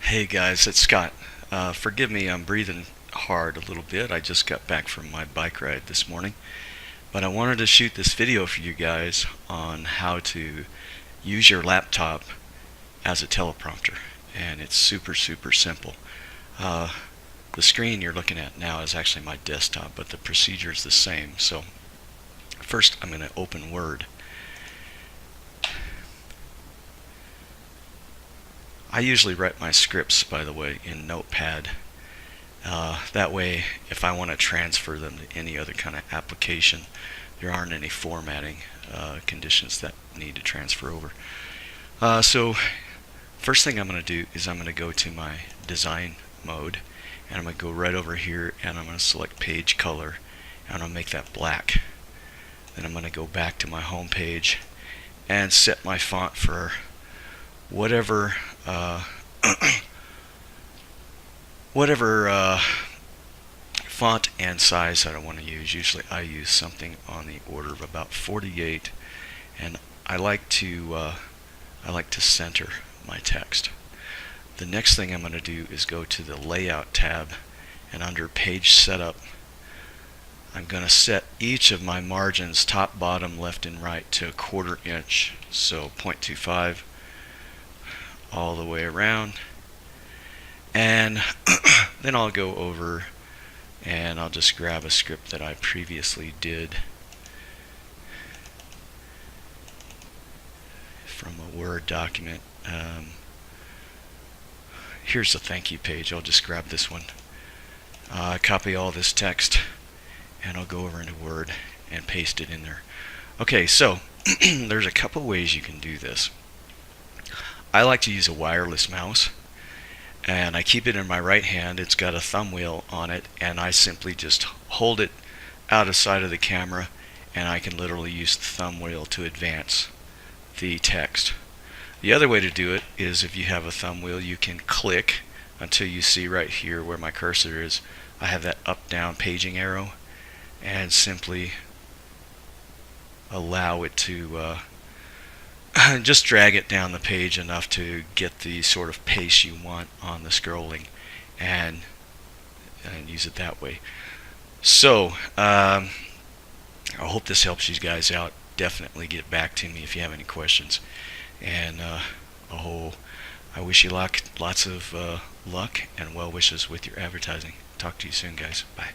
Hey guys, it's Scott. Forgive me, I'm breathing hard a little bit. I just got back from my bike ride this morning. But I wanted to shoot this video for you guys on how to use your laptop as a teleprompter. And it's super simple. Uh, the screen you're looking at now is actually my desktop, but the procedure is the same. So first I'm going to open Word. I usually write my scripts, by the way, in Notepad. That way, if I want to transfer them to any other kind of application, there aren't any formatting conditions that need to transfer over. So first thing I'm going to do is I'm going to go to my design mode, and I'm going to go right over here, and I'm going to select page color, and I'm going to make that black. Then I'm going to go back to my home page and set my font for whatever whatever font and size that I want to use. Usually I use something on the order of about 48, and I like to center my text. The next thing I'm going to do is go to the layout tab, and under page setup I'm going to set each of my margins, top, bottom, left, and right, to 1/4 inch, so 0.25 all the way around. And then I'll go over and I'll just grab a script that I previously did from a Word document. Here's the thank you page. I'll just grab this one, copy all this text, and I'll go over into Word and paste it in there. Okay, so there's a couple ways you can do this. I like to use a wireless mouse, and I keep it in my right hand. It's got a thumb wheel on it, and I simply just hold it out of sight of the camera, and I can literally use the thumb wheel to advance the text. The other way to do it is, if you have a thumb wheel, you can click until you see right here where my cursor is. I have that up down paging arrow, and simply allow it to just drag it down the page enough to get the sort of pace you want on the scrolling, and use it that way. So I hope this helps you guys out. Definitely get back to me if you have any questions, and I wish you lots of luck and well wishes with your advertising. Talk to you soon, guys. Bye.